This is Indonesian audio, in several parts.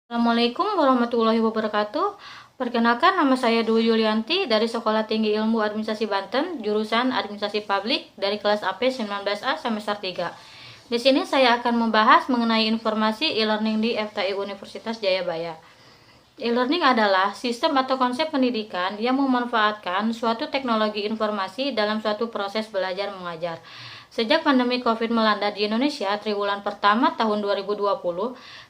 Assalamualaikum warahmatullahi wabarakatuh. Perkenalkan, nama saya Dwi Yulianti dari Sekolah Tinggi Ilmu Administrasi Banten, jurusan Administrasi Publik dari kelas AP 19A semester 3. Di sini saya akan membahas mengenai informasi e-learning di FTI Universitas Jayabaya. E-learning adalah sistem atau konsep pendidikan yang memanfaatkan suatu teknologi informasi dalam suatu proses belajar mengajar. Sejak pandemi COVID melanda di Indonesia triwulan pertama tahun 2020,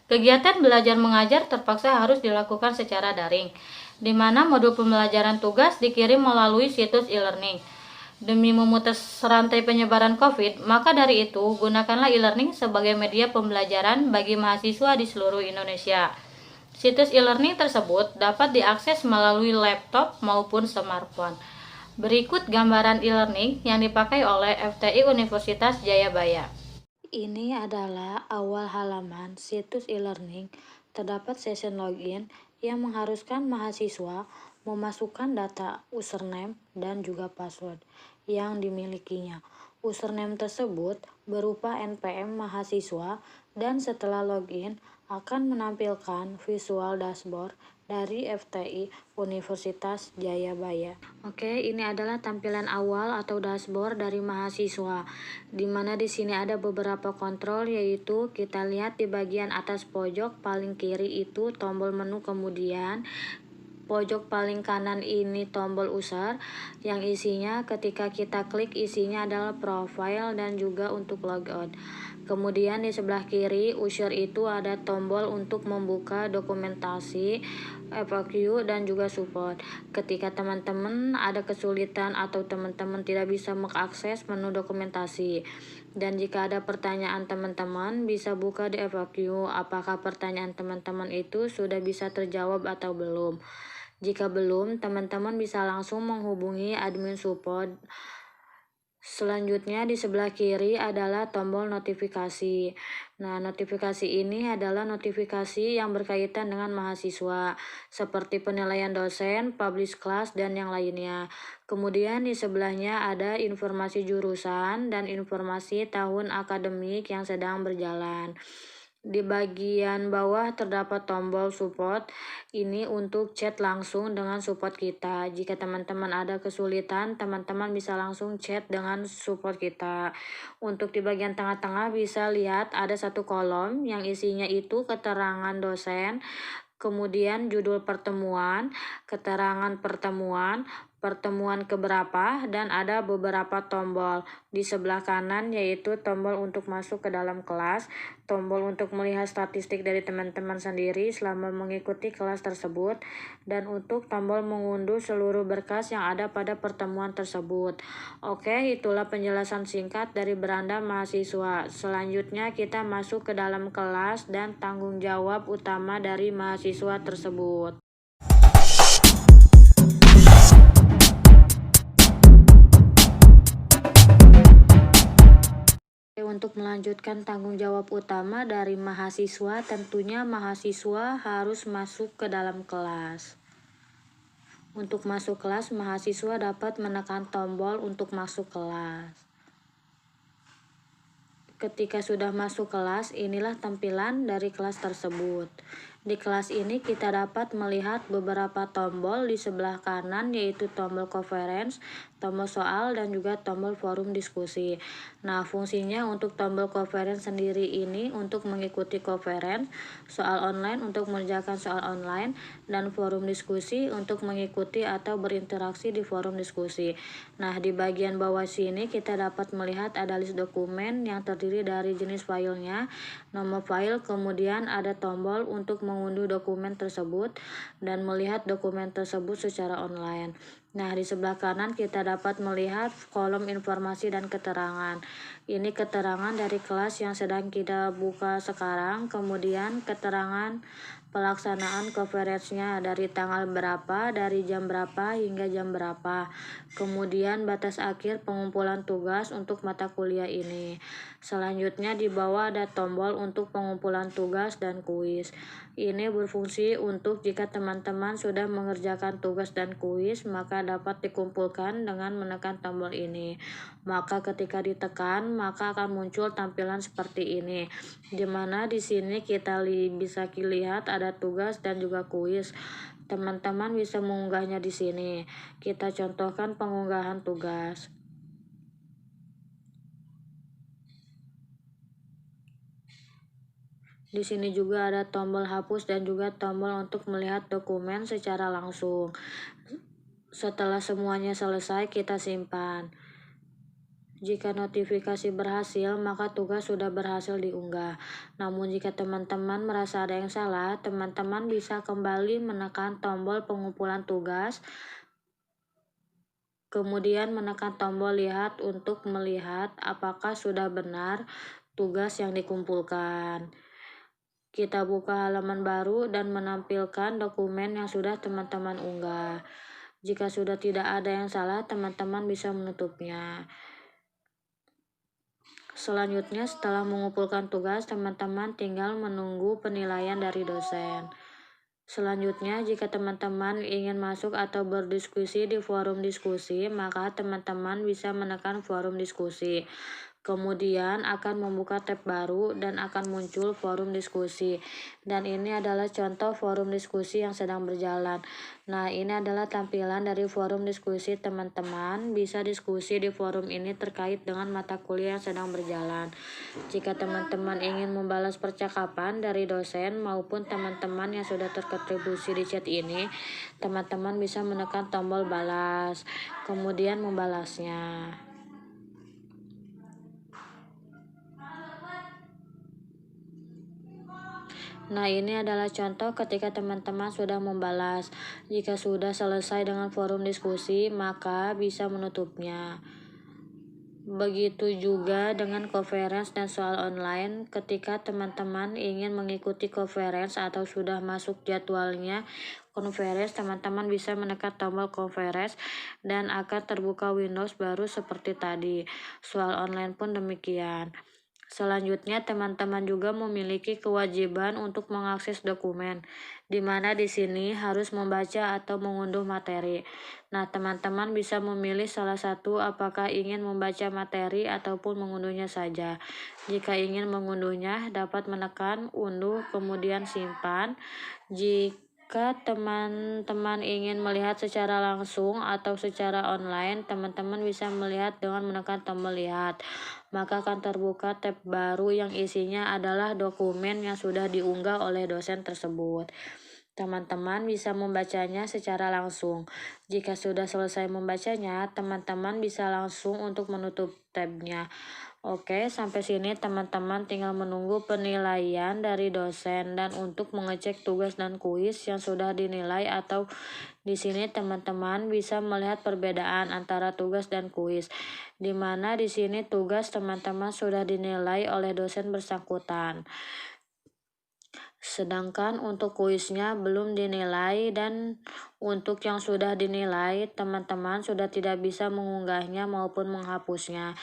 kegiatan belajar mengajar terpaksa harus dilakukan secara daring, di mana modul pembelajaran tugas dikirim melalui situs e-learning. Demi memutus rantai penyebaran COVID, maka dari itu gunakanlah e-learning sebagai media pembelajaran bagi mahasiswa di seluruh Indonesia. Situs e-learning tersebut dapat diakses melalui laptop maupun smartphone. Berikut gambaran e-learning yang dipakai oleh FTI Universitas Jayabaya. Ini adalah awal halaman situs e-learning. Terdapat session login yang mengharuskan mahasiswa memasukkan data username dan juga password yang dimilikinya. Username tersebut berupa NPM mahasiswa dan setelah login akan menampilkan visual dashboard dari FTI Universitas Jayabaya. Oke, ini adalah tampilan awal atau dashboard dari mahasiswa, di mana di sini ada beberapa kontrol, yaitu kita lihat di bagian atas pojok paling kiri itu tombol menu, kemudian pojok paling kanan ini tombol user yang isinya ketika kita klik isinya adalah profile dan juga untuk logout. Kemudian di sebelah kiri user itu ada tombol untuk membuka dokumentasi, FAQ dan juga support. Ketika teman-teman ada kesulitan atau teman-teman tidak bisa mengakses menu dokumentasi, dan jika ada pertanyaan teman-teman bisa buka di FAQ apakah pertanyaan teman-teman itu sudah bisa terjawab atau belum. Jika belum, teman-teman bisa langsung menghubungi admin support. Selanjutnya di sebelah kiri adalah tombol notifikasi. Nah, notifikasi ini adalah notifikasi yang berkaitan dengan mahasiswa, seperti penilaian dosen, publish class, dan yang lainnya. Kemudian di sebelahnya ada informasi jurusan dan informasi tahun akademik yang sedang berjalan. Di bagian bawah terdapat tombol support, ini untuk chat langsung dengan support kita. Jika teman-teman ada kesulitan, teman-teman bisa langsung chat dengan support kita. Untuk di bagian tengah-tengah bisa lihat ada satu kolom yang isinya itu keterangan dosen, kemudian judul pertemuan, keterangan pertemuan, pertemuan keberapa, dan ada beberapa tombol. Di sebelah kanan yaitu tombol untuk masuk ke dalam kelas, tombol untuk melihat statistik dari teman-teman sendiri selama mengikuti kelas tersebut, dan untuk tombol mengunduh seluruh berkas yang ada pada pertemuan tersebut. Oke, itulah penjelasan singkat dari beranda mahasiswa. Selanjutnya kita masuk ke dalam kelas dan tanggung jawab utama dari mahasiswa tersebut. Untuk melanjutkan tanggung jawab utama dari mahasiswa, tentunya mahasiswa harus masuk ke dalam kelas. Untuk masuk kelas, mahasiswa dapat menekan tombol untuk masuk kelas. Ketika sudah masuk kelas, inilah tampilan dari kelas tersebut. Di kelas ini kita dapat melihat beberapa tombol di sebelah kanan, yaitu tombol conference, tombol soal, dan juga tombol forum diskusi. Nah, fungsinya untuk tombol conference sendiri ini untuk mengikuti conference, soal online untuk mengerjakan soal online, dan forum diskusi untuk mengikuti atau berinteraksi di forum diskusi. Nah, di bagian bawah sini kita dapat melihat ada list dokumen yang terdiri dari jenis filenya, nama file, kemudian ada tombol untuk mengunduh dokumen tersebut dan melihat dokumen tersebut secara online. Nah, di sebelah kanan kita dapat melihat kolom informasi dan keterangan. Ini keterangan dari kelas yang sedang kita buka sekarang, kemudian keterangan pelaksanaan conference-nya dari tanggal berapa, dari jam berapa hingga jam berapa. Kemudian batas akhir pengumpulan tugas untuk mata kuliah ini. Selanjutnya di bawah ada tombol untuk pengumpulan tugas dan kuis. Ini berfungsi untuk jika teman-teman sudah mengerjakan tugas dan kuis, maka dapat dikumpulkan dengan menekan tombol ini. Maka ketika ditekan, maka akan muncul tampilan seperti ini. Dimana di sini kita bisa lihat ada tugas dan juga kuis. Teman-teman bisa mengunggahnya di sini. Kita contohkan pengunggahan tugas. Di sini juga ada tombol hapus dan juga tombol untuk melihat dokumen secara langsung. Setelah semuanya selesai, kita simpan. Jika notifikasi berhasil, maka tugas sudah berhasil diunggah. Namun jika teman-teman merasa ada yang salah, teman-teman bisa kembali menekan tombol pengumpulan tugas, kemudian menekan tombol lihat untuk melihat apakah sudah benar tugas yang dikumpulkan. Kita buka halaman baru dan menampilkan dokumen yang sudah teman-teman unggah. Jika sudah tidak ada yang salah, teman-teman bisa menutupnya. Selanjutnya, setelah mengumpulkan tugas, teman-teman tinggal menunggu penilaian dari dosen. Selanjutnya, jika teman-teman ingin masuk atau berdiskusi di forum diskusi, maka teman-teman bisa menekan forum diskusi. Kemudian akan membuka tab baru dan akan muncul forum diskusi. Dan ini adalah contoh forum diskusi yang sedang berjalan. Nah, ini adalah tampilan dari forum diskusi teman-teman. Bisa diskusi di forum ini terkait dengan mata kuliah yang sedang berjalan. Jika teman-teman ingin membalas percakapan dari dosen maupun teman-teman yang sudah terkontribusi di chat ini, teman-teman bisa menekan tombol balas, kemudian membalasnya. Nah, ini adalah contoh ketika teman-teman sudah membalas. Jika sudah selesai dengan forum diskusi, maka bisa menutupnya. Begitu juga dengan conference dan soal online. Ketika teman-teman ingin mengikuti conference atau sudah masuk jadwalnya conference, teman-teman bisa menekan tombol conference dan akan terbuka Windows baru seperti tadi. Soal online pun demikian. Selanjutnya, teman-teman juga memiliki kewajiban untuk mengakses dokumen, di mana di sini harus membaca atau mengunduh materi. Nah, teman-teman bisa memilih salah satu apakah ingin membaca materi ataupun mengunduhnya saja. Jika ingin mengunduhnya, dapat menekan unduh kemudian simpan. Jika teman-teman ingin melihat secara langsung atau secara online, teman-teman bisa melihat dengan menekan tombol lihat. Maka akan terbuka tab baru yang isinya adalah dokumen yang sudah diunggah oleh dosen tersebut. Teman-teman bisa membacanya secara langsung. Jika sudah selesai membacanya, teman-teman bisa langsung untuk menutup tabnya. Oke, sampai sini teman-teman tinggal menunggu penilaian dari dosen dan untuk mengecek tugas dan kuis yang sudah dinilai atau di sini teman-teman bisa melihat perbedaan antara tugas dan kuis, di mana di sini tugas teman-teman sudah dinilai oleh dosen bersangkutan. Sedangkan untuk kuisnya belum dinilai dan untuk yang sudah dinilai, teman-teman sudah tidak bisa mengunggahnya maupun menghapusnya.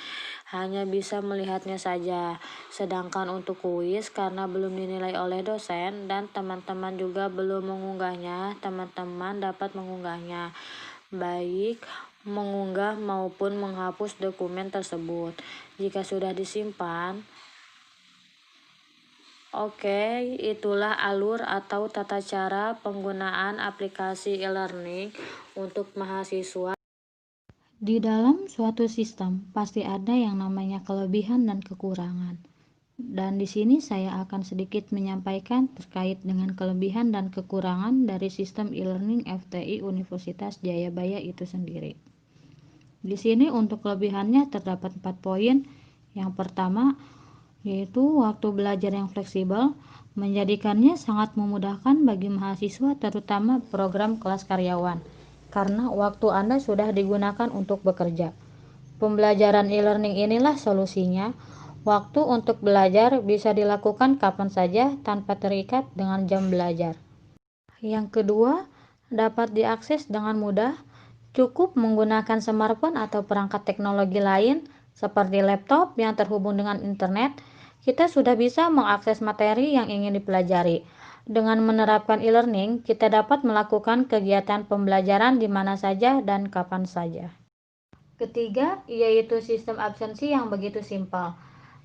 Hanya bisa melihatnya saja. Sedangkan untuk kuis karena belum dinilai oleh dosen dan teman-teman juga belum mengunggahnya, teman-teman dapat mengunggahnya. Baik mengunggah maupun menghapus dokumen tersebut. Jika sudah disimpan, oke, itulah alur atau tata cara penggunaan aplikasi e-learning untuk mahasiswa. Di dalam suatu sistem pasti ada yang namanya kelebihan dan kekurangan. Dan di sini saya akan sedikit menyampaikan terkait dengan kelebihan dan kekurangan dari sistem e-learning FTI Universitas Jayabaya itu sendiri. Di sini untuk kelebihannya terdapat 4 poin. Yang pertama, yaitu waktu belajar yang fleksibel, menjadikannya sangat memudahkan bagi mahasiswa terutama program kelas karyawan, karena waktu Anda sudah digunakan untuk bekerja. Pembelajaran e-learning inilah solusinya. Waktu untuk belajar bisa dilakukan kapan saja tanpa terikat dengan jam belajar. Yang kedua, dapat diakses dengan mudah. Cukup menggunakan smartphone atau perangkat teknologi lain seperti laptop yang terhubung dengan internet, kita sudah bisa mengakses materi yang ingin dipelajari. Dengan menerapkan e-learning, kita dapat melakukan kegiatan pembelajaran di mana saja dan kapan saja. Ketiga, yaitu sistem absensi yang begitu simpel.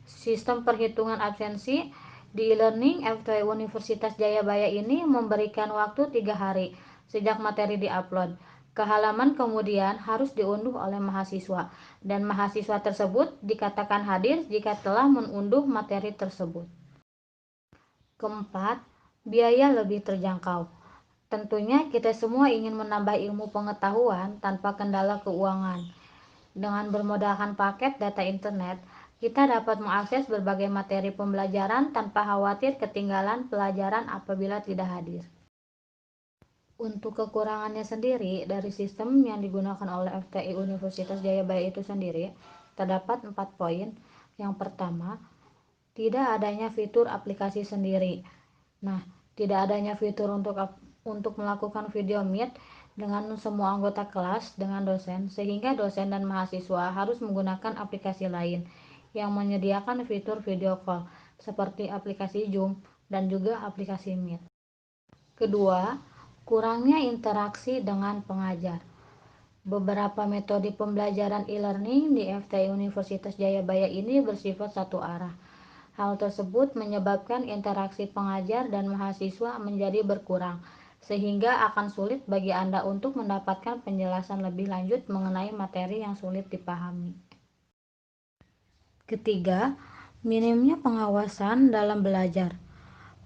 Sistem perhitungan absensi di e-learning FTI Universitas Jayabaya ini memberikan waktu 3 hari sejak materi diupload ke halaman, kemudian harus diunduh oleh mahasiswa, dan mahasiswa tersebut dikatakan hadir jika telah mengunduh materi tersebut. Keempat, biaya lebih terjangkau. Tentunya kita semua ingin menambah ilmu pengetahuan tanpa kendala keuangan. Dengan bermodalkan paket data internet, kita dapat mengakses berbagai materi pembelajaran tanpa khawatir ketinggalan pelajaran apabila tidak hadir. Untuk kekurangannya sendiri dari sistem yang digunakan oleh FTI Universitas Jayabaya itu sendiri, terdapat 4 poin. Yang pertama, tidak adanya fitur aplikasi sendiri. Nah, tidak adanya fitur untuk melakukan video meet dengan semua anggota kelas dengan dosen, sehingga dosen dan mahasiswa harus menggunakan aplikasi lain yang menyediakan fitur video call seperti aplikasi Zoom dan juga aplikasi Meet. Kedua, kurangnya interaksi dengan pengajar. Beberapa metode pembelajaran e-learning di FTI Universitas Jayabaya ini bersifat satu arah. Hal tersebut menyebabkan interaksi pengajar dan mahasiswa menjadi berkurang, sehingga akan sulit bagi Anda untuk mendapatkan penjelasan lebih lanjut mengenai materi yang sulit dipahami. Ketiga, minimnya pengawasan dalam belajar.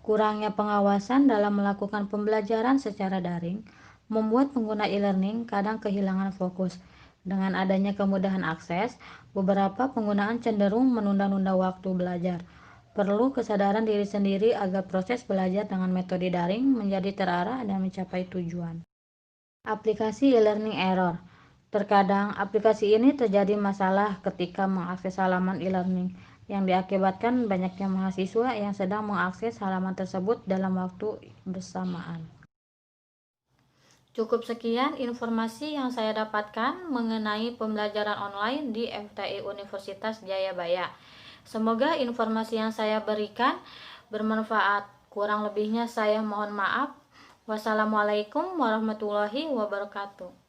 Kurangnya pengawasan dalam melakukan pembelajaran secara daring membuat pengguna e-learning kadang kehilangan fokus. Dengan adanya kemudahan akses, beberapa penggunaan cenderung menunda-nunda waktu belajar. Perlu kesadaran diri sendiri agar proses belajar dengan metode daring menjadi terarah dan mencapai tujuan. Aplikasi e-learning error. Terkadang aplikasi ini terjadi masalah ketika mengakses halaman e-learning yang diakibatkan banyaknya mahasiswa yang sedang mengakses halaman tersebut dalam waktu bersamaan. Cukup sekian informasi yang saya dapatkan mengenai pembelajaran online di FTI Universitas Jayabaya. Semoga informasi yang saya berikan bermanfaat. Kurang lebihnya saya mohon maaf. Wassalamualaikum warahmatullahi wabarakatuh.